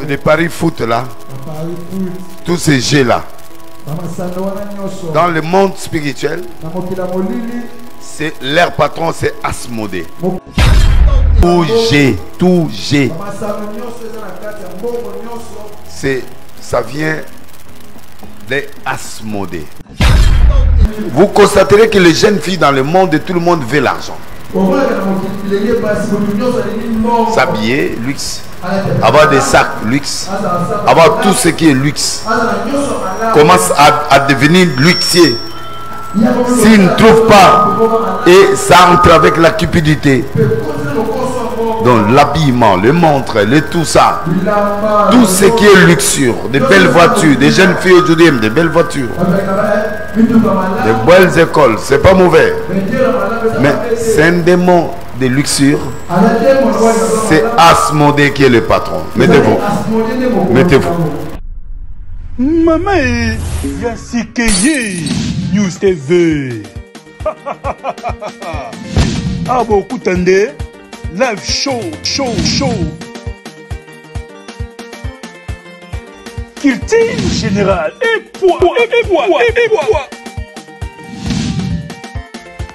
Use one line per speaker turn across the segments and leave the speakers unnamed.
les paris foot là, tous ces jeux là, dans le monde spirituel, c'est leur patron, c'est Asmodée. Tout G. Ça vient des Asmodée. Vous constaterez que les jeunes filles dans le monde, tout le monde veut l'argent. S'habiller, luxe. Avoir des sacs, luxe. Avoir tout ce qui est luxe. Commence à devenir luxier. S'il ne trouve pas, et ça entre avec la cupidité. Donc l'habillement, les montres, tout ça. Tout ce qui est luxure, des belles voitures, des jeunes filles aujourd'hui aiment des belles voitures. Des belles écoles, c'est pas mauvais. Mais c'est un démon de luxure. C'est Asmodée qui est le patron. Mettez-vous. Mettez-vous.
Maman, Yasikeye News TV. Ah beaucoup tendez. Live show. Culture générale. Et poids.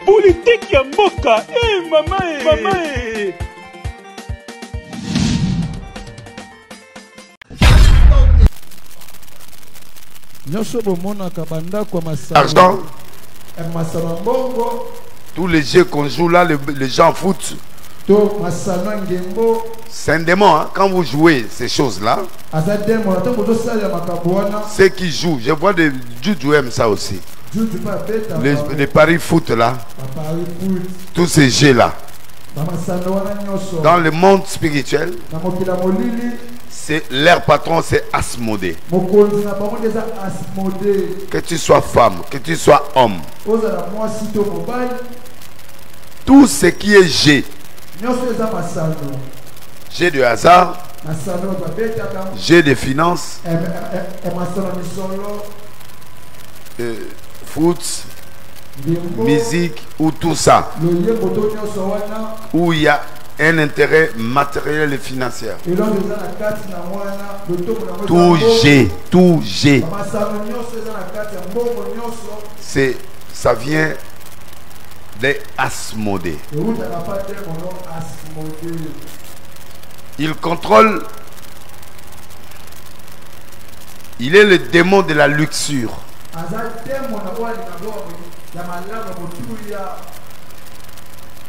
Politique ya mboka. Maman.
Argent. Tous les jeux qu'on joue là, les gens foutent. C'est un démon, hein? Quand vous jouez ces choses-là, ceux qui jouent, je vois des Juju aiment ça aussi. Les paris foot là, tous ces jeux-là, dans le monde spirituel, c'est leur patron, c'est Asmodée. Que tu sois femme, que tu sois homme, tout ce qui est jeu, j'ai de hasard, j'ai de finances, foot, musique ou tout ça, où il y a un intérêt matériel et financier. Tout G. Ça vient des Asmodée. Il contrôle. Il est le démon de la luxure.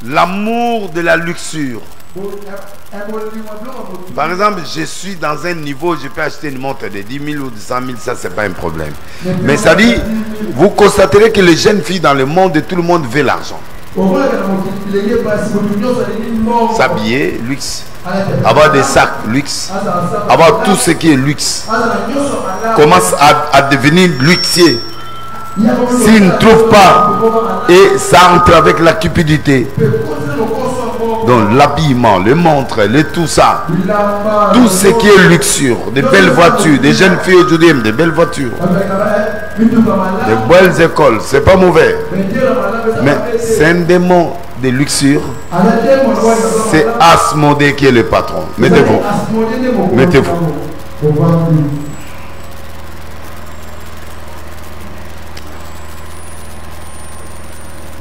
L'amour de la luxure. Par exemple, je suis dans un niveau, je peux acheter une montre de 10 000 ou de 100 000, ça c'est pas un problème. Mais ça dit, vous constaterez que les jeunes filles dans le monde, tout le monde veut l'argent. S'habiller, luxe. Avoir des sacs, luxe. Avoir tout ce qui est luxe. Commence à devenir luxier. S'il ne trouve pas, et ça entre avec la cupidité. Donc l'habillement, les montres, tout ça. Tout ce qui est luxure, des belles voitures, des jeunes filles aujourd'hui aiment des belles voitures. Des belles écoles, c'est pas mauvais. Mais c'est un démon de luxure. C'est Asmodée qui est le patron. Mettez-vous. Mettez-vous.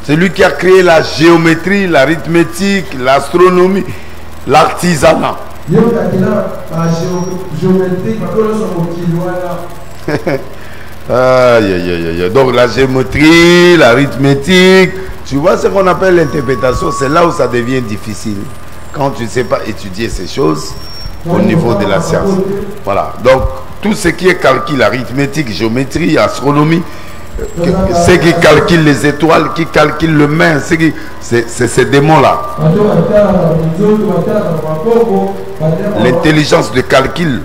C'est lui qui a créé la géométrie, l'arithmétique, l'astronomie, l'artisanat. Donc la géométrie, l'arithmétique, tu vois ce qu'on appelle l'interprétation, c'est là où ça devient difficile. Quand tu ne sais pas étudier ces choses au niveau de la science. Voilà. Donc tout ce qui est calcul, arithmétique, géométrie, astronomie, ceux qui calculent les étoiles, qui calculent le main, c'est ces démons-là. L'intelligence de calcul,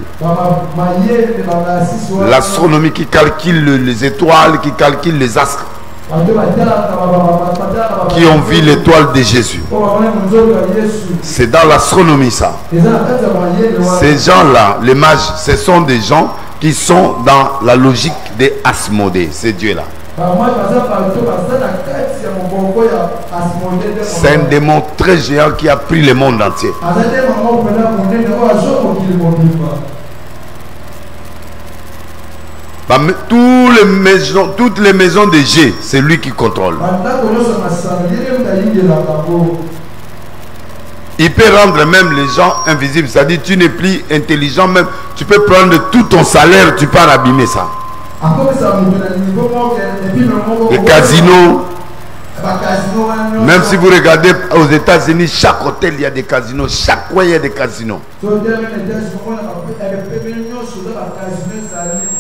l'astronomie qui calcule les étoiles, qui calcule les astres, qui ont vu l'étoile de Jésus. C'est dans l'astronomie ça. Ces gens-là, les mages, ce sont des gens qui sont dans la logique des Asmodée, ces dieux-là. C'est un démon très géant qui a pris le monde entier. Toutes les maisons de G, c'est lui qui contrôle. Il peut rendre même les gens invisibles. C'est-à-dire tu n'es plus intelligent même. Tu peux prendre tout ton salaire, tu peux abîmer ça. Les casinos. Même si vous regardez aux États-Unis, chaque hôtel, il y a des casinos. Chaque coin, il y a des casinos.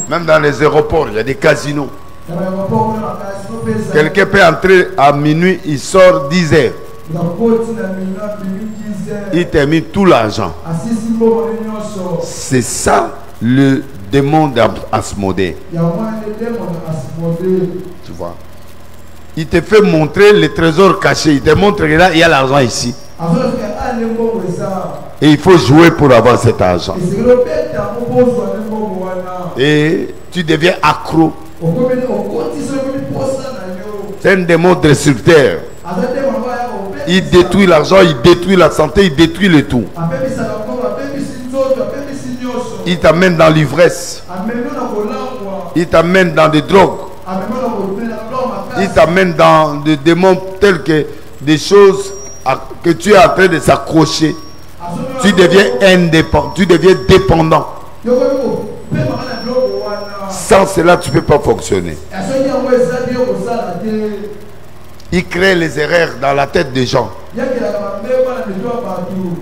Même dans les aéroports, il y a des casinos. Quelqu'un peut entrer à minuit, il sort 10 heures. Il termine tout l'argent. C'est ça le démon d'Asmodée. Tu vois? Il te fait montrer les trésors cachés. Il te montre que là, il y a l'argent ici. Et il faut jouer pour avoir cet argent. Et tu deviens accro. C'est un démon destructeur. Il détruit l'argent, il détruit la santé, il détruit le tout. Il t'amène dans l'ivresse. Il t'amène dans des drogues. Il t'amène dans des démons tels que des choses que tu es en train de s'accrocher. Tu deviens indépendant, tu deviens dépendant. Sans cela, tu ne peux pas fonctionner. Il crée les erreurs dans la tête des gens.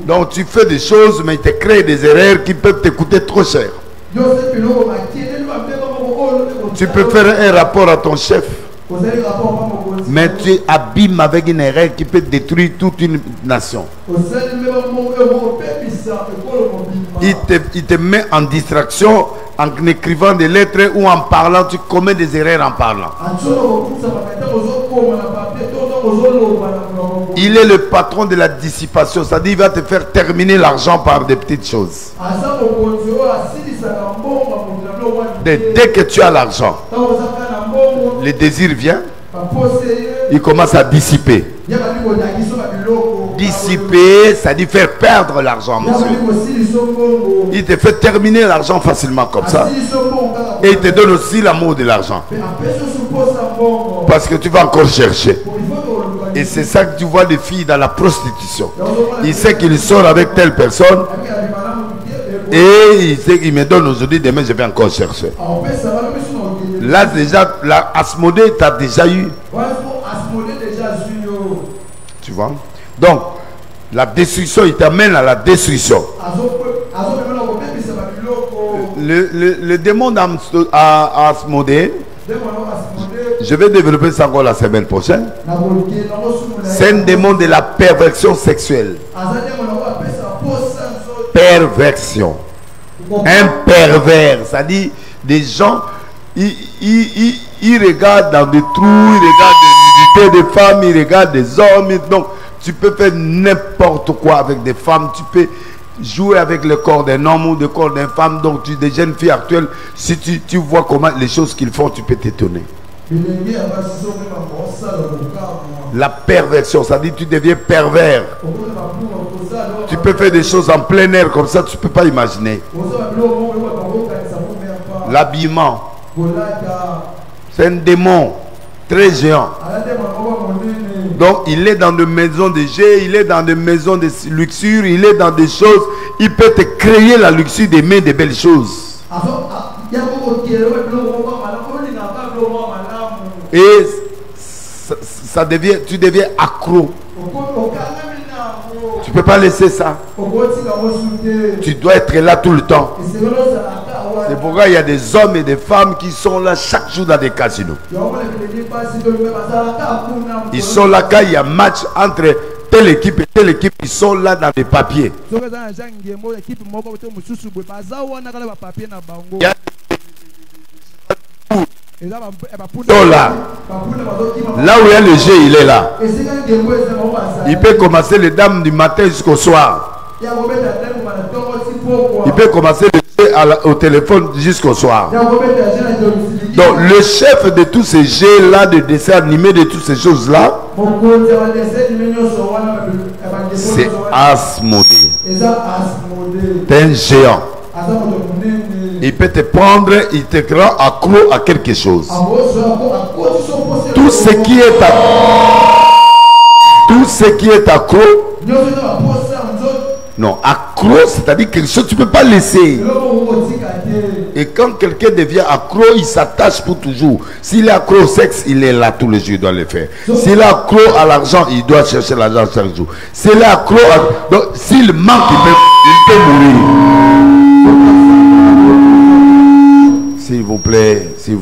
Donc tu fais des choses, mais il te crée des erreurs qui peuvent te coûter trop cher. Tu peux faire un rapport à ton chef, mais tu abîmes avec une erreur qui peut détruire toute une nation. Il te met en distraction en écrivant des lettres ou en parlant. Tu commets des erreurs en parlant. Il est le patron de la dissipation. C'est-à-dire il va te faire terminer l'argent par des petites choses. Dès que tu as l'argent, le désir vient. Il commence à dissiper. Dissiper, ça dit faire perdre l'argent, monsieur. Il te fait terminer l'argent facilement comme ça. Et il te donne aussi l'amour de l'argent. Parce que tu vas encore chercher. Et c'est ça que tu vois les filles dans la prostitution. Il sait qu'il sort avec telle personne. Et il sait qu'il me donne aujourd'hui, demain je vais encore chercher. Là déjà, la Asmodée t'a déjà eu. Tu vois? Donc, la destruction, il t'amène à la destruction. Le démon d'Asmodée, je vais développer ça encore la semaine prochaine. C'est un démon de la perversion sexuelle. Perversion. Un pervers, c'est-à-dire des gens, ils regardent dans des trous, ils regardent des nudité des femmes, ils regardent des hommes. Donc, tu peux faire n'importe quoi avec des femmes. Tu peux jouer avec le corps d'un homme ou le corps d'une femme. Donc, des jeunes filles actuelles, si tu vois comment les choses qu'ils font, tu peux t'étonner. La perversion, ça dit tu deviens pervers. Tu peux faire des choses en plein air comme ça, tu ne peux pas imaginer. L'habillement, c'est un démon très géant. Donc il est dans des maisons de jet, il est dans des maisons de luxure, il est dans des choses. Il peut te créer la luxure d'aimer des belles choses. Et ça devient, tu deviens accro. Tu ne peux pas laisser ça. Tu dois être là tout le temps. C'est pourquoi il y a des hommes et des femmes qui sont là chaque jour dans des casinos. Ils sont là quand il y a match entre telle équipe et telle équipe. Ils sont là dans des papiers. Là où il y a le jeu, il est là. Il peut commencer les dames du matin jusqu'au soir. Il peut commencer le jeu au téléphone jusqu'au soir. Donc le chef de tous ces jeux là, de dessins animés, de toutes ces choses là, c'est Asmodée. T'es un géant. Il peut te prendre, il te rend accro à quelque chose. Tout ce qui est accro, non, accro, c'est-à-dire quelque chose que tu ne peux pas laisser. Et quand quelqu'un devient accro, il s'attache pour toujours. S'il est accro au sexe, il est là tous les jours, il doit le faire. S'il est accro à l'argent, il doit chercher l'argent chaque jour. S'il est accro à... Donc, s'il manque, il peut mourir. S'il vous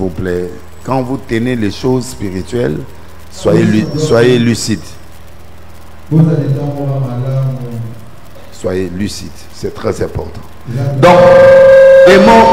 plaît, quand vous tenez les choses spirituelles, soyez lucide. Soyez lucide, c'est très important. Donc, aimons.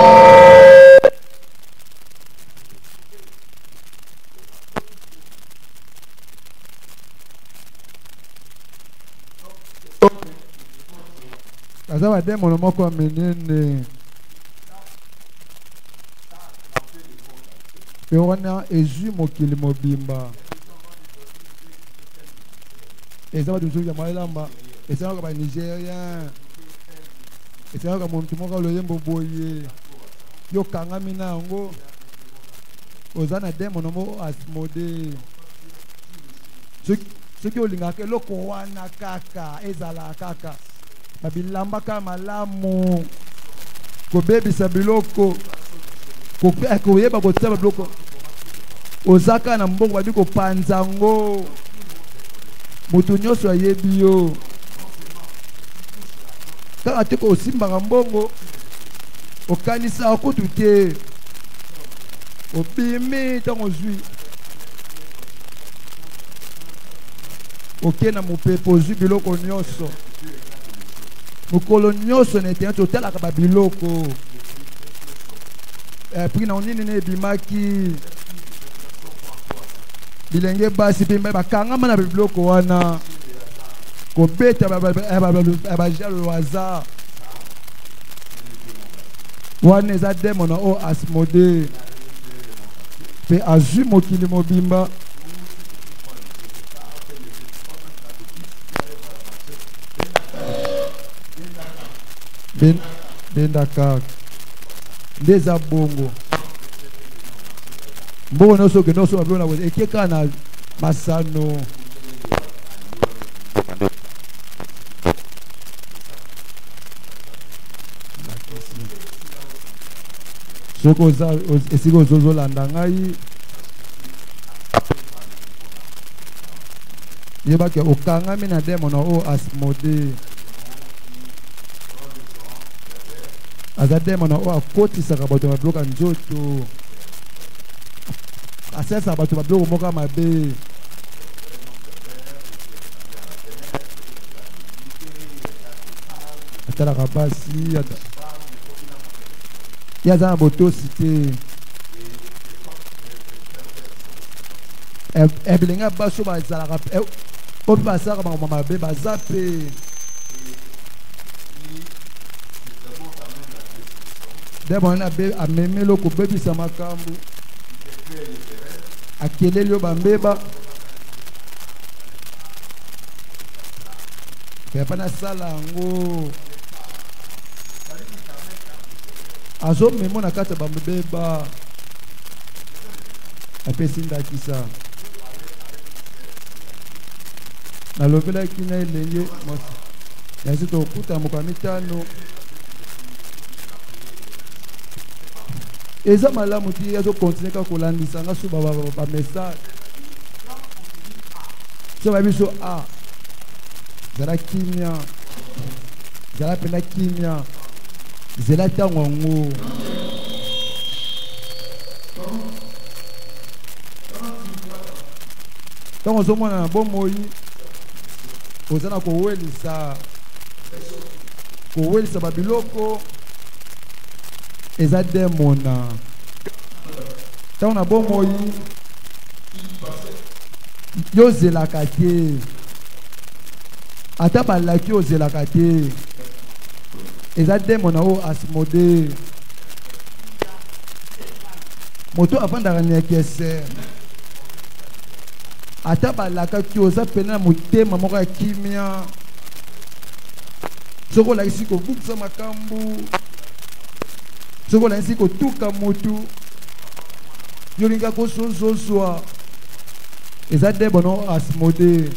Et c'est là que mon tout le monde a boyé. Yo kangamina ngo. Ozana demo nomo asmode. Ceux qui ont l'ingake loko wana kaka ezala kaka. Babilamba kama lamu. Ko baby sabiloko. Ko yeba ko tsaba bloko. Ozaka na mbongo biko panzango. Mutu nyoso ayebi yo. Quand tu es aussi mbongo, au canisa au côté, au bimé dans au jus, au kena mon pepo jubilo konyoso, mon colonioso n'était un total à Babiloko. Puis on est né bimaki, bilenge basi bimba bakanga mana Babiloko wana. Kobeta abajalo waza wane za demo na o asmode pe azu mokili mobimba benda kak ndeza bongo mbongo no so ke no so abona ekeka na masano soko za esiko zozo landa ngai yeba ke okanga mina demo na o asmode aza demo na o akotisa ka bato babloka nzoto asesa bato babloko moka mabe atala kabasi yaza na boto cité ebilenga baso bazalaka po basaka bango mabe baza pe debo na be ameme loko bebisa makambo akeleli yo bambeba pepa na sala yango azo memo na kata bambeba apesi ndakisa nalobela kina elenge yasi tokuta moka mitano eza malamu ti azo continue ka kolandisa nga so ba message so ba biso zala kimia zala pena kimia zela tango ngo tango zomona na bomoyi ozana kowelisa babiloko eza demona tango na bomoyi yozelaka te ata balaki ozelaka te eza demona o asmode moto avandaka nekese ata balaka ki oza pena motema moko ya kimia soko la isi ko buksa makambu soko la isi ko tuka motu yolinga ko sozozwa ezade bono asmode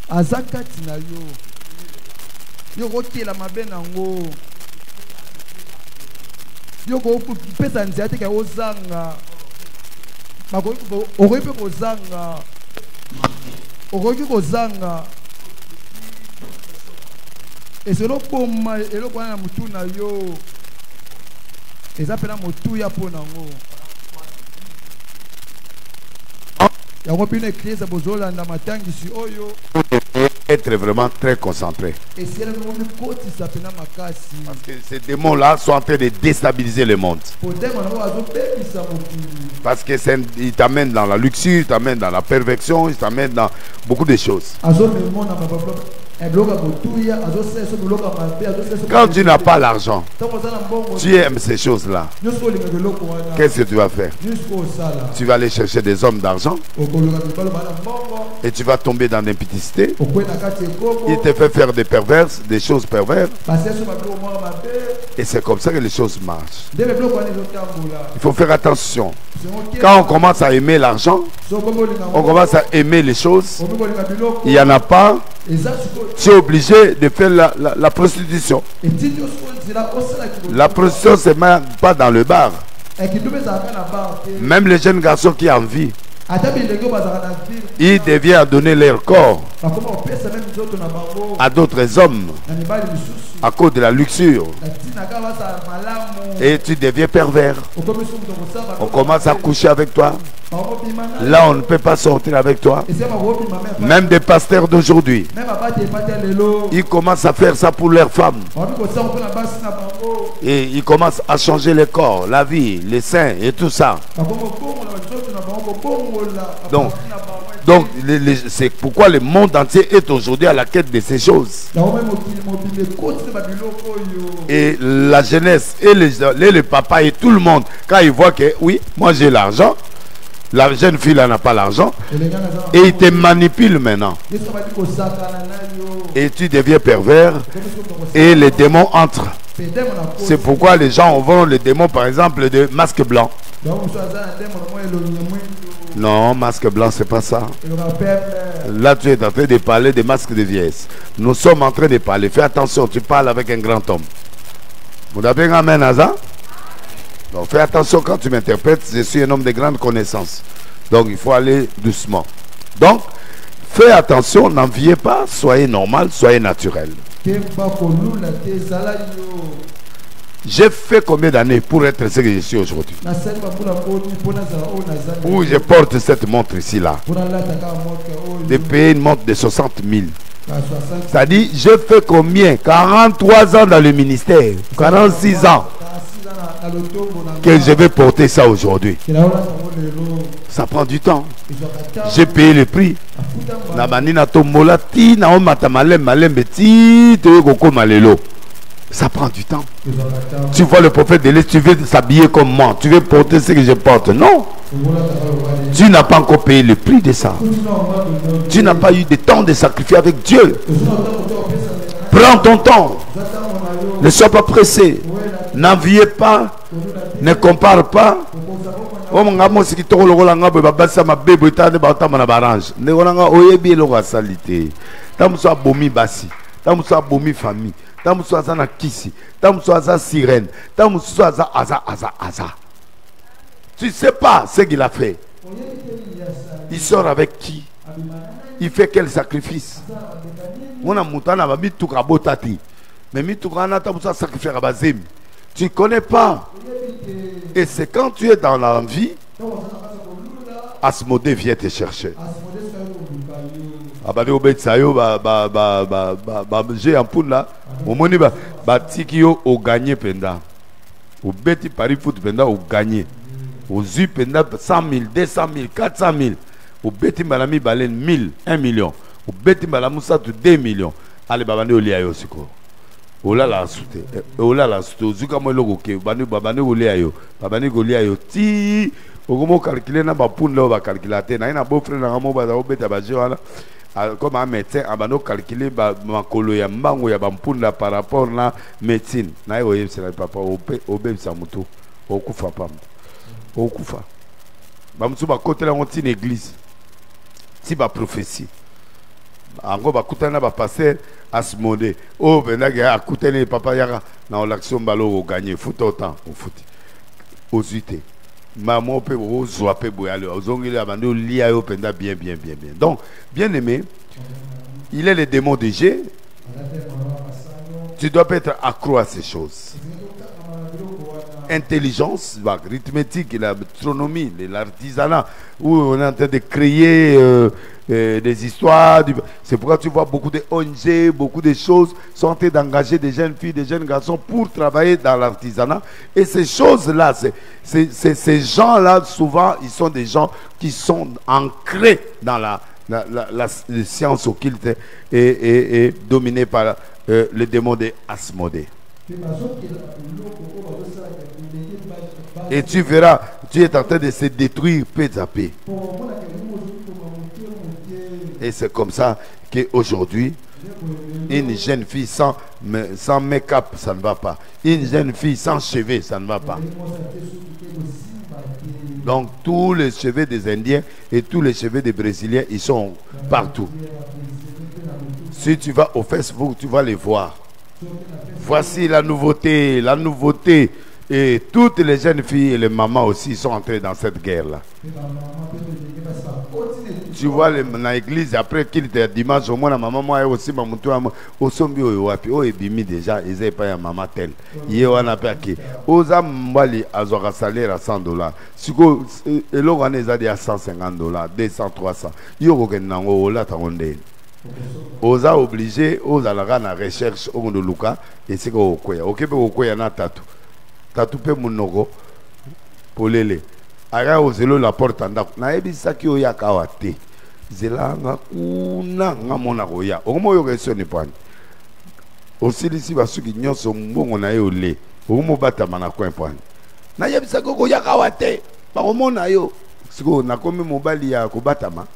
azakati na yo kotela mabe nango yo ko pesa nzia te ka ozanga okoki kozanga eselo koma eloko wana na mutu na yo eza pena motuya mpo nango yango mpino eklise bozolanda matangisi oyo
être vraiment très concentré. Parce que ces démons-là sont en train de déstabiliser le monde. Parce qu'ils t'amènent dans la luxure, ils t'amènent dans la perversion, ils t'amènent dans beaucoup de choses. Quand tu n'as pas l'argent, tu aimes ces choses-là. Qu'est-ce que tu vas faire? Tu vas aller chercher des hommes d'argent et tu vas tomber dans l'impudicité. Il te fait faire des choses perverses. Et c'est comme ça que les choses marchent. Il faut faire attention. Quand on commence à aimer l'argent, on commence à aimer les choses, il n'y en a pas, tu es obligé de faire la prostitution. La prostitution, c'est même pas dans le bar. Même les jeunes garçons qui en vivent, ils deviennent donner leur corps à d'autres hommes à cause de la luxure. Et tu deviens pervers. On commence à coucher avec toi. Là, on ne peut pas sortir avec toi. Même des pasteurs d'aujourd'hui, ils commencent à faire ça pour leurs femmes. Et ils commencent à changer le corps, la vie, les seins et tout ça. Donc c'est pourquoi le monde entier est aujourd'hui à la quête de ces choses. Et la jeunesse et les papas et tout le monde, quand ils voient que oui, moi j'ai l'argent, la jeune fille là n'a pas l'argent, et ils te manipulent maintenant. Et tu deviens pervers et les démons entrent. C'est pourquoi les gens vont les démons par exemple de masque blanc. Non, masque blanc, c'est pas ça. Là, tu es en train de parler des masques de vieillesse. Nous sommes en train de parler. Fais attention, tu parles avec un grand homme. Vous avez un amen à ça? Donc, fais attention quand tu m'interprètes. Je suis un homme de grande connaissance. Donc, il faut aller doucement. Donc, fais attention, n'enviez pas. Soyez normal, soyez naturel. J'ai fait combien d'années pour être ce que je suis aujourd'hui? Où je porte cette montre ici là. De payer une montre de 60 000. C'est-à-dire, j'ai fait combien? 43 ans dans le ministère. 46 ans. Que je vais porter ça aujourd'hui. Ça prend du temps. J'ai payé le prix. Ça prend du temps. Tu vois le prophète de l'Est, tu veux s'habiller comme moi, tu veux porter ce que je porte. Non. Tu n'as pas encore payé le prix de ça. Tu n'as pas eu de temps de sacrifier avec Dieu. Prends ton temps. Ne sois pas pressé. N'enviez pas. Ne compare pas. Tu sais pas ce qu'il a fait. Il sort avec qui? Il fait quel sacrifice? Tu ne connais pas. Et c'est quand tu es dans l'envie, Asmodée vient te chercher. J'ai un poule là. Au gagné penda. Au bêti Paris foot penda au gagné. Au zu penda 100 000, 200 000, 400 000. Au bêti malami balen 1000, 1 million. Au bêti malamoussa 2 millions. Allez babane au lia yosiko. Ola la soute. Ola la soute. Zuka mo logo ke babane au lia yo. Babane go lia yo ti. Ogomo calculer na ba poule là ba calculater. Na ina beau frère na mo ba au bêti ba jona. comme un médecin, on calculer ma colo ya mbango ya bampunda par rapport na médecine. Na yo c'est la papa obe samuto okufa pam. Okufa. Bamsu ba côté la ontine église. Si ba prophétie. Ango ba kutana ba passer Asmodé. Oh benanga akutene papa yaka na l'action balo au gagner foot autant au foot. Aux UT. Maman peut ozwa pe boyale ozongile abando lia yo penda bien. Donc bien aimé, il est le démon de G. Tu dois pas être accro à ces choses. Intelligence, l'arithmétique, l'astronomie, l'artisanat, où on est en train de créer des histoires. C'est pourquoi tu vois beaucoup de ONG, beaucoup de choses sont en train d'engager des jeunes filles, des jeunes garçons pour travailler dans l'artisanat. Et ces choses-là, ces gens-là, souvent, ils sont des gens qui sont ancrés dans la science occulte et dominés par le démon de Asmodée. Et tu verras, tu es en train de se détruire peu à peu. Et c'est comme ça qu'aujourd'hui, une jeune fille sans make-up, ça ne va pas. Une jeune fille sans cheveux, ça ne va pas. Donc tous les cheveux des Indiens et tous les cheveux des Brésiliens, ils sont partout. Si tu vas au Facebook, tu vas les voir. Voici la nouveauté, Et toutes les jeunes filles et les mamans aussi sont entrées dans cette guerre-là. Tu vois, dans l'église, après qu'il était dimanche, au moins la maman, moi aussi, ma mouton, au sombi, au ebimi déjà, ils n'avaient pas un maman tel. Il y a un appel qui. Aux Ambali, à un salaire à $100. Si vous avez à $150, 200, 300, il y a un là, aux a obligé, aux a la recherche, au de Luka, et c'est quoi au Koya. Au Québec, au Koya, na tatu. Tatu pe munoko, polele. Ara au zelo la porte en dak. Na ebi saki oya kawate. Zela nga kuna nga mona koya. Omo yo question ne pan. Aussi ici basuki nyonso mbongo na yo le. Omo bata mana coin pan. Na yebi saki oya kawate. Ba omona yo. Siko na komi mobali ya ko batama.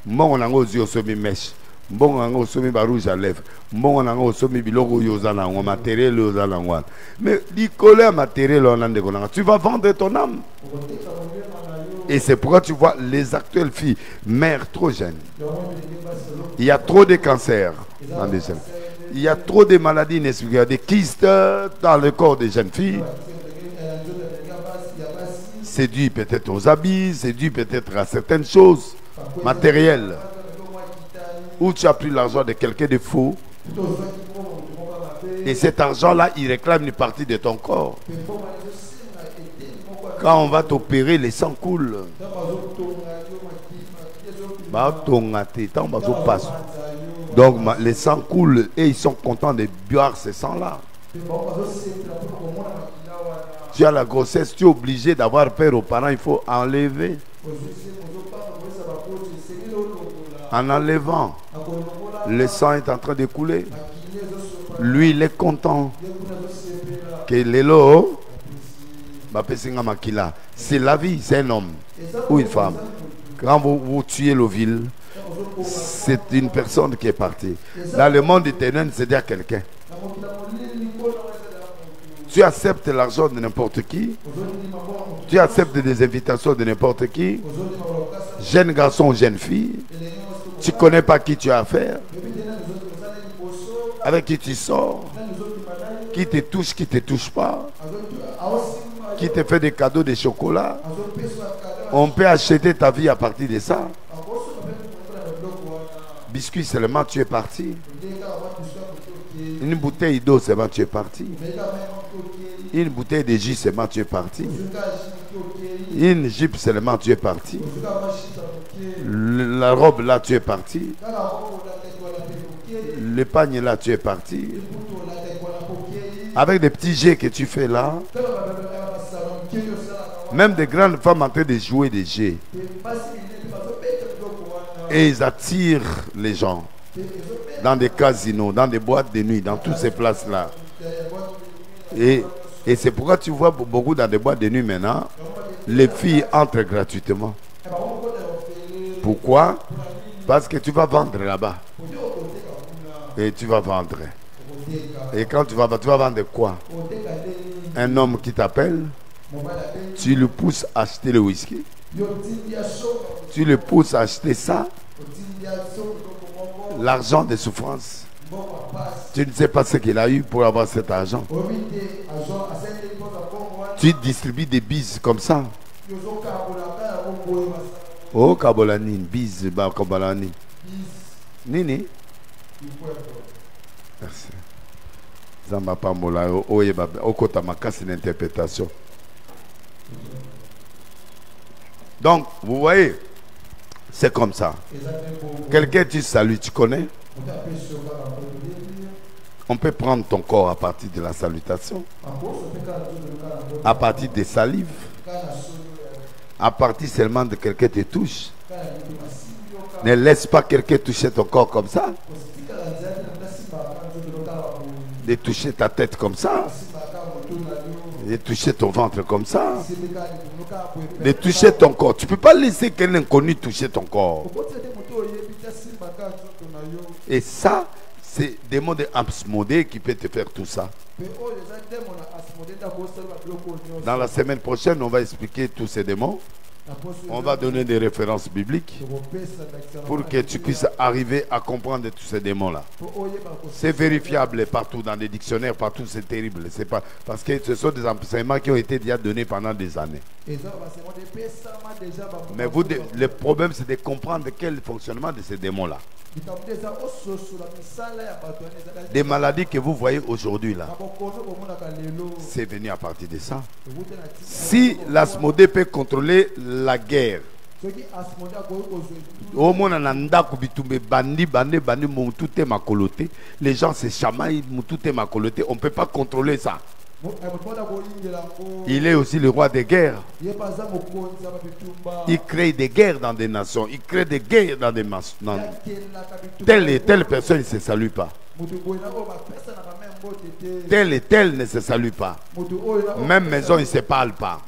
Mbongo na ngo zio so mi mesh. Mbongo na ngo so mi ba rouge à lèvres. Mbongo na ngo so mi biloko yo za na ngo matériel yo za na ngo. Mais di colère matériel on ande ko na. Tu vas vendre ton âme. Et c'est pourquoi tu vois les actuelles filles, mères trop jeunes. Il y a trop de cancers dans les jeunes. Il y a trop de maladies inexplicables, des kystes dans le corps des jeunes filles. C'est dû peut-être aux habits, c'est dû peut-être à certaines choses matérielles. Où tu as pris l'argent de quelqu'un de faux. Et cet argent-là, il réclame une partie de ton corps. Quand on va t'opérer, les sangs coulent. Donc les sangs coulent et ils sont contents de boire ces sangs-là. Tu as la grossesse, tu es obligé d'avoir peur aux parents, il faut enlever. En enlevant, le sang est en train de couler. Lui, il est content que l'élo. C'est la vie, c'est un homme ou une femme. Quand vous tuez le vil, c'est une personne qui est partie. Dans le monde éternel, c'est dire quelqu'un. Tu acceptes l'argent de n'importe qui. Tu acceptes des invitations de n'importe qui. Jeune garçon, jeune fille. Tu ne connais pas qui tu as affaire. Avec qui tu sors. Qui te touche, qui ne te touche pas. Qui te fait des cadeaux de chocolat. On peut acheter ta vie à partir de ça. Biscuit seulement, tu es parti. Une bouteille d'eau seulement, tu es parti. Une bouteille de jus seulement, tu es parti. Une jupe seulement, tu es parti. La robe là, tu es parti. Le panier là, tu es parti. Avec des petits jets que tu fais là. Même des grandes femmes en train de jouer des jets. Et ils attirent les gens. Dans des casinos, dans des boîtes de nuit, dans toutes ces places-là. Et c'est pourquoi tu vois beaucoup dans des boîtes de nuit maintenant, les filles entrent gratuitement. Pourquoi? Parce que tu vas vendre là-bas. Et tu vas vendre. Et quand tu vas vendre quoi? Un homme qui t'appelle, tu le pousses à acheter le whisky. Tu le pousses à acheter ça. L'argent des souffrances. Tu ne sais pas ce qu'il a eu pour avoir cet argent. Tu distribues des bises comme ça. Oh, Kabolani, bise, Kabolani. Nini. Merci. Zamba Pamola, Okota Makasi, l'interprétation. Donc, vous voyez, c'est comme ça. Quelqu'un tu salues, tu connais? On peut prendre ton corps à partir de la salutation, à partir des salives, à partir seulement de quelqu'un te touche. Ne laisse pas quelqu'un toucher ton corps comme ça. De toucher ta tête comme ça. De toucher ton ventre comme ça. De toucher ton corps. Tu ne peux pas laisser quelqu'un inconnu toucher ton corps. Et ça, c'est des mots de Asmodée qui peut te faire tout ça. Dans la semaine prochaine, on va expliquer tous ces démons. On va donner des références bibliques pour que tu puisses arriver à comprendre tous ces démons-là. C'est vérifiable partout dans les dictionnaires, partout, c'est terrible. C'est pas parce que ce sont des enseignements qui ont été déjà donnés pendant des années. Mais vous, le problème, c'est de comprendre quel est le fonctionnement de ces démons-là. Des maladies que vous voyez aujourd'hui là, c'est venu à partir de ça. Si l'Asmodée peut contrôler la guerre, les gens se chamaillent, on ne peut pas contrôler ça. Il est aussi le roi des guerres. Il crée des guerres dans des nations. Il crée des guerres dans des nations. Telle et telle personne ne se salue pas. Tel et tel ne se salue pas. Même maison, ils ne se parlent pas.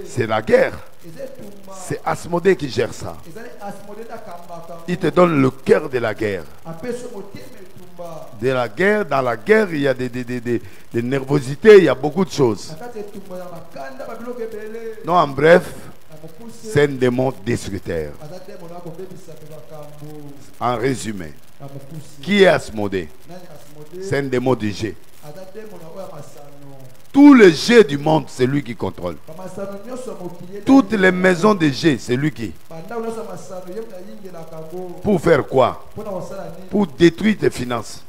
C'est la guerre. C'est Asmodée qui gère ça. Il te donne le cœur de la guerre. De la guerre, dans la guerre, il y a des nervosités, il y a beaucoup de choses. Non, en bref, c'est un démon destructeur. En résumé, qui est Asmodée? C'est un démon de G. Tous les G du monde, c'est lui qui contrôle. Toutes les maisons de G, c'est lui qui. Pour faire quoi? Pour détruire tes finances.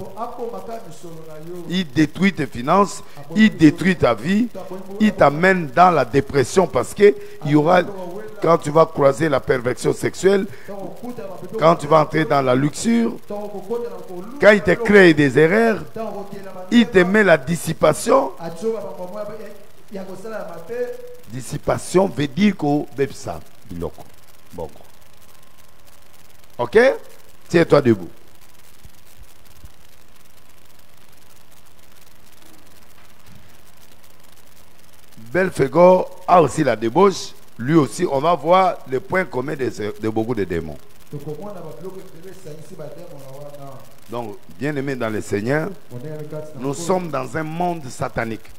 Il détruit tes finances, il détruit ta vie, il t'amène dans la dépression parce que il y aura, quand tu vas croiser la perversion sexuelle, quand tu vas entrer dans la luxure, quand il te crée des erreurs, il te met la dissipation. Dissipation veut dire que ça. Bon. Ok? Tiens-toi debout. Belphégor a aussi la débauche. Lui aussi, on va voir le point commun de beaucoup de démons. Donc, bien-aimés dans le Seigneur, nous sommes dans un monde satanique.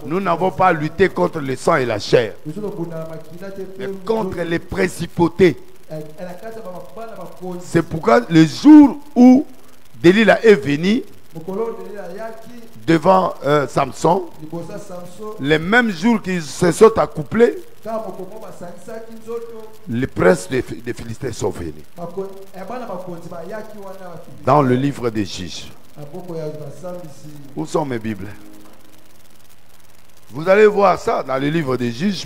Nous n'avons pas lutté contre le sang et la chair, mais contre les principautés. C'est pourquoi le jour où Delilah est venue devant Samson, les mêmes jours qu'ils se sont accouplés, les princes des Philistins sont venus. Dans le livre des Juges. Où sont mes Bibles? Vous allez voir ça dans le livre des Juges.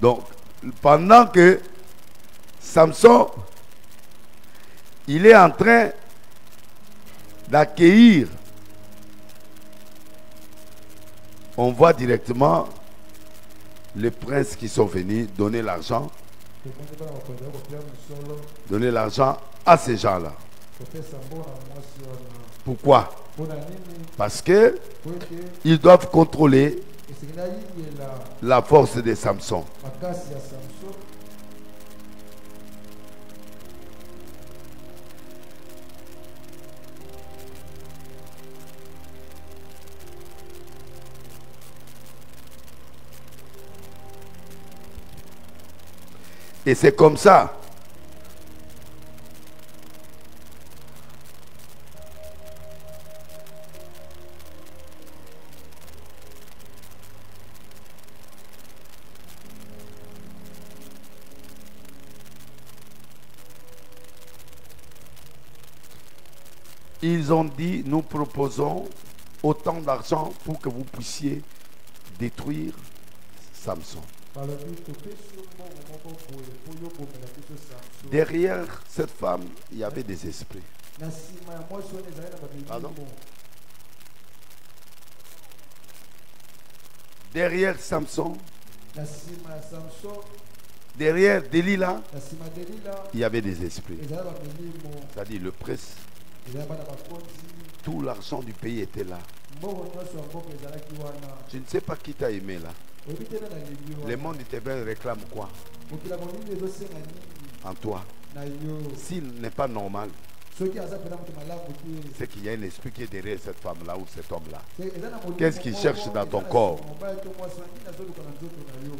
Donc, pendant que Samson, il est en train d'accueillir, on voit directement les princes qui sont venus donner l'argent. Donner l'argent à ces gens-là. Pourquoi? Parce que ils doivent contrôler la force de Samson. Et c'est comme ça. Ils ont dit, nous proposons autant d'argent pour que vous puissiez détruire Samson. Derrière cette femme, il y avait des esprits. Pardon? Derrière Samson, derrière Delilah, il y avait des esprits. C'est-à-dire le prince. Tout l'argent du pays était là. Je ne sais pas qui t'a aimé là. Le monde de TV réclame quoi en toi? S'il n'est pas normal, c'est qu'il y a un esprit qui est derrière cette femme-là ou cet homme-là. Qu'est-ce qu'ils cherchent dans ton corps?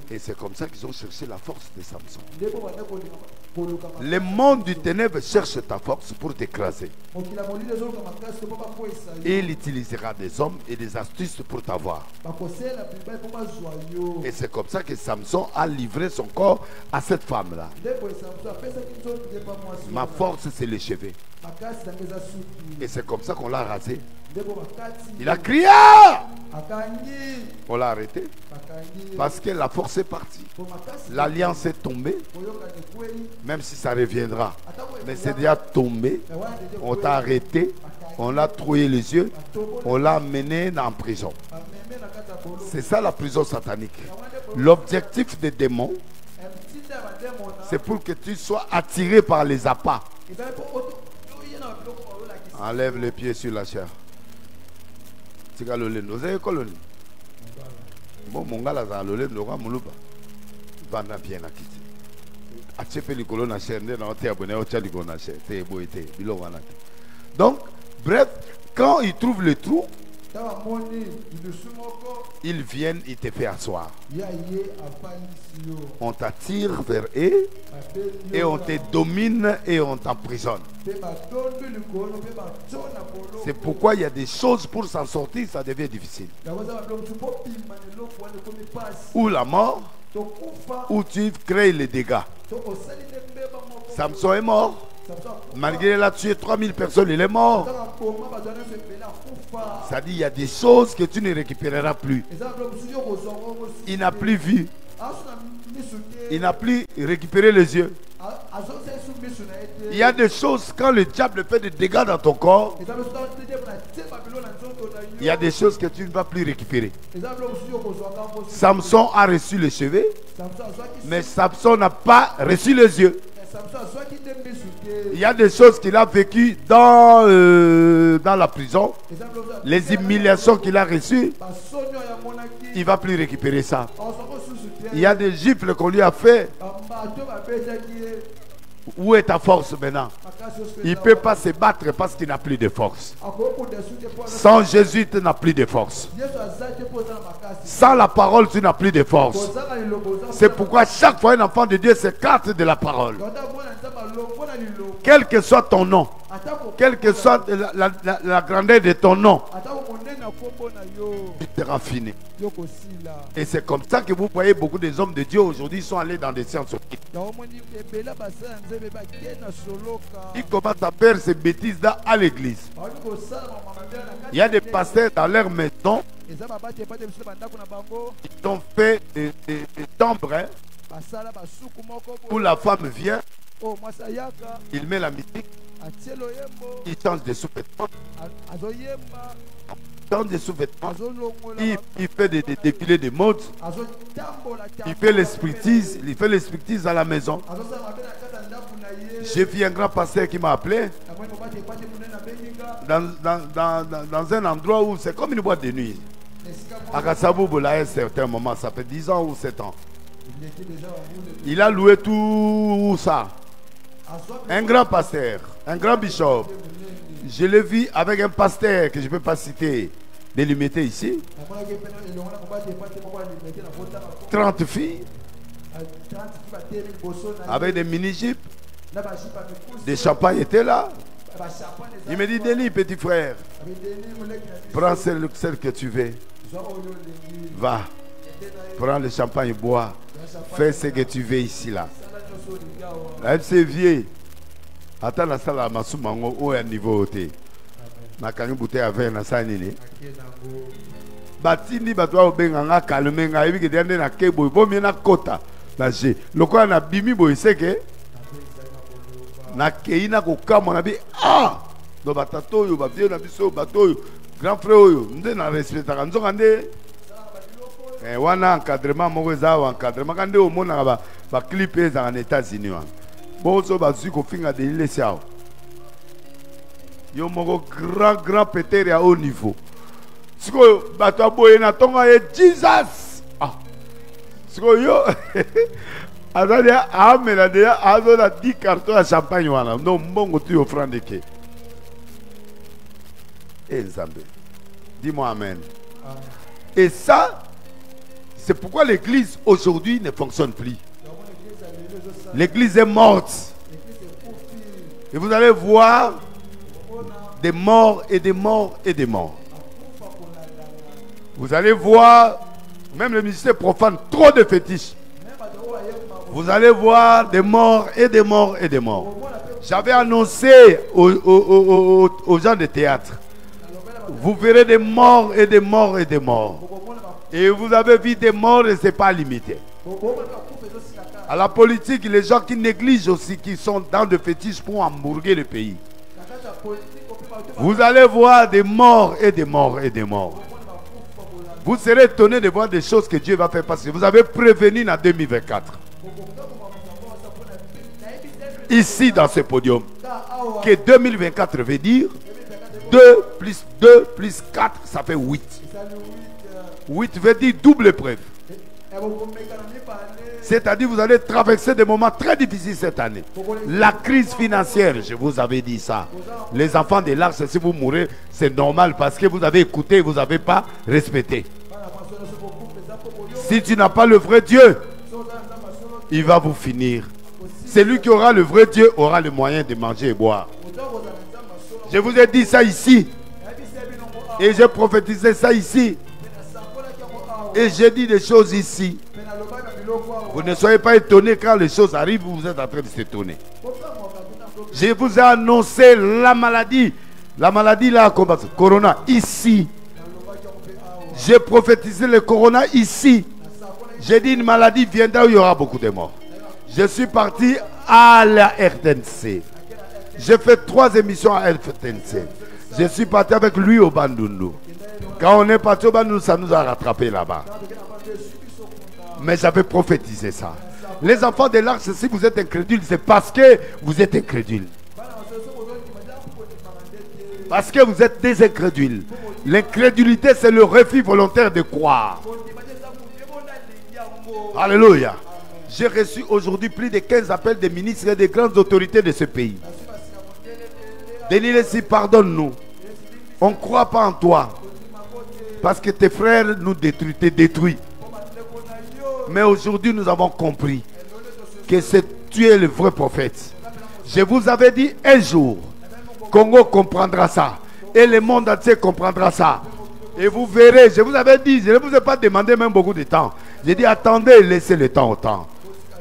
Et c'est comme ça qu'ils ont cherché la force de Samson. Le monde du ténèbre cherche ta force pour t'écraser. Et il utilisera des hommes et des astuces pour t'avoir. Et c'est comme ça que Samson a livré son corps à cette femme-là. Ma force, c'est les cheveux. Et c'est comme ça qu'on l'a rasé. Il a crié. On l'a arrêté. Parce que la force est partie. L'alliance est tombée. Même si ça reviendra. Mais c'est déjà tombé. On t'a arrêté. On l'a troué les yeux. On l'a amené en prison. C'est ça la prison satanique. L'objectif des démons, c'est pour que tu sois attiré par les appâts. Enlève les pieds sur la chair. Vous avez colonne. Bon, mon gars, là, dans le lait, le roi Moulouba. Vanda bien la quitte. A chepé les colonnes à chair, on t'est abonné au tchali qu'on a chair. T'es beau et t'es. Donc, bref, quand ils trouvent le trou, ils viennent, ils te font asseoir. On t'attire vers eux et on te domine et on t'emprisonne. C'est pourquoi il y a des choses pour s'en sortir, ça devient difficile. Ou la mort, ou tu crées les dégâts. Samson est mort. Malgré il a tué 3000 personnes, il est mort. Ça dit, il y a des choses que tu ne récupéreras plus. Il n'a plus vu. Il n'a plus récupéré les yeux. Il y a des choses, quand le diable fait des dégâts dans ton corps, il y a des choses que tu ne vas plus récupérer. Samson a reçu les cheveux, mais Samson n'a pas reçu les yeux. Il y a des choses qu'il a vécues dans la prison, les humiliations qu'il a reçues, il ne va plus récupérer ça. Il y a des gifles qu'on lui a fait. Où est ta force maintenant? Il ne peut pas se battre parce qu'il n'a plus de force. Sans Jésus, tu n'as plus de force. Sans la parole, tu n'as plus de force. C'est pourquoi chaque fois un enfant de Dieu s'écarte de la parole. Quel que soit ton nom, quelle que soit la grandeur de ton nom, tu seras fini. Et c'est comme ça que vous voyez beaucoup des hommes de Dieu aujourd'hui sont allés dans des sciences occultes. Ils commencent à faire ces bêtises là à l'église. Il y a des pasteurs dans leur maison. Ils ont fait des chambres où la femme vient. Il met la musique. Il change de sous-vêtements. Il fait des défilés de mode. Il fait l'espritise. Il fait l'espritise à la maison. J'ai vu un grand pasteur qui m'a appelé dans un endroit où c'est comme une boîte de nuit. À Kassabouboula, à un certain moment, ça fait 10 ans ou 7 ans. Il a loué tout ça. Un grand pasteur, un grand bishop. Je l'ai vu avec un pasteur que je ne peux pas citer, délimité ici. 30 filles. avec des mini-jeeps. Des champagnes étaient là. Il me dit, Denis, petit frère, prends celle que tu veux. Va, prends le champagne, bois. Fais ce que tu veux ici, là. La FCV, attends la salle à Masumango, où est le niveau. Na kangi bouteille à vin na sanini. Batini batwa obenganga calme nga ebi ke dende na kebo bo miena kota na je. Lokola na bimi bo iseke. Na keina ko kama na bi do batato yo ba vie na biso bato yo grand frère yo nde na respecta nzonga nde wana encadrement moko za wa encadrement kande o mona ba clip za en États-Unis wa. Bozo bazu ko finga de ile siao. Yo moko grand péter à haut niveau. Siko bato boye na tonga ye Jesus. Siko yo azalia amela de azola 10 cartons de champagne wana. Non mbongo tu offrande ke. Nzambe. Dis-moi amen. Et ça c'est pourquoi l'église aujourd'hui ne fonctionne plus. L'église est morte. Et vous allez voir des morts et des morts et des morts. Vous allez voir, même les musiciens profanes, trop de fétiches. Vous allez voir des morts et des morts et des morts. J'avais annoncé aux gens de théâtre, vous verrez des morts et des morts et des morts. Et vous avez vu des morts et ce n'est pas limité. À la politique, les gens qui négligent aussi, qui sont dans de fétiches pour hamburger le pays. Vous allez voir des morts et des morts et des morts. Vous serez étonné de voir des choses que Dieu va faire passer. Vous avez prévenu en 2024. Ici dans ce podium. Que 2024 veut dire 2 plus 2 plus 4, ça fait 8. 8 veut dire double épreuve. C'est-à-dire vous allez traverser des moments très difficiles cette année. La crise financière, je vous avais dit ça. Les enfants de l'arche, si vous mourrez, c'est normal parce que vous avez écouté et vous n'avez pas respecté. Si tu n'as pas le vrai Dieu, il va vous finir. Celui qui aura le vrai Dieu aura le moyen de manger et boire. Je vous ai dit ça ici. Et j'ai prophétisé ça ici. Et j'ai dit des choses ici. Vous ne soyez pas étonnés quand les choses arrivent, vous êtes en train de s'étonner. Je vous ai annoncé la maladie. La maladie là, Corona, ici. J'ai prophétisé le Corona ici. J'ai dit une maladie viendra où il y aura beaucoup de morts. Je suis parti à la RTNC. J'ai fait 3 émissions à RTNC. Je suis parti avec lui au Bandundu. Quand on est parti au Bandundu, ça nous a rattrapé là-bas. Mais j'avais prophétisé ça. Les enfants de l'arche, si vous êtes incrédules, c'est parce que vous êtes incrédules. Parce que vous êtes des incrédules. L'incrédulité, c'est le refus volontaire de croire. Alléluia. J'ai reçu aujourd'hui plus de 15 appels des ministres et des grandes autorités de ce pays. Denis Lessi, pardonne-nous. On ne croit pas en toi. Parce que tes frères nous détruisent, te détruisent. Mais aujourd'hui, nous avons compris que tu es le vrai prophète. Je vous avais dit un jour, Congo comprendra ça. Et le monde entier comprendra ça. Et vous verrez, je vous avais dit, je ne vous ai pas demandé même beaucoup de temps. J'ai dit, attendez, laissez le temps au temps.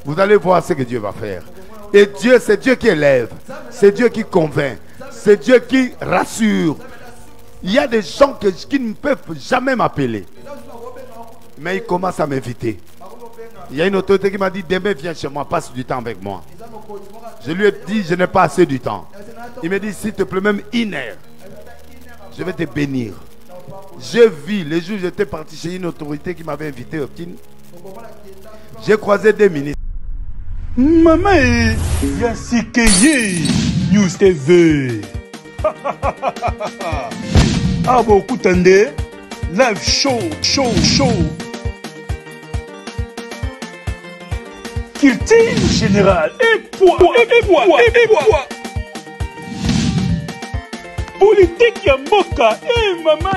Vous allez voir ce que Dieu va faire. Et Dieu, c'est Dieu qui élève. C'est Dieu qui convainc. C'est Dieu qui rassure. Il y a des gens qui ne peuvent jamais m'appeler. Mais ils commencent à m'inviter. Il y a une autorité qui m'a dit, demain viens chez moi, passe du temps avec moi. Je lui ai dit, je n'ai pas assez du temps. Il me dit, s'il te plaît, même 1 heure, je vais te bénir. J'ai vu, les jours où j'étais parti chez une autorité qui m'avait invité au Kin, j'ai croisé des ministres.
Maman, Yasikeye News TV. Ah bon, écoutez, live show. Culture générale et poids. Politique ya mboka, maman.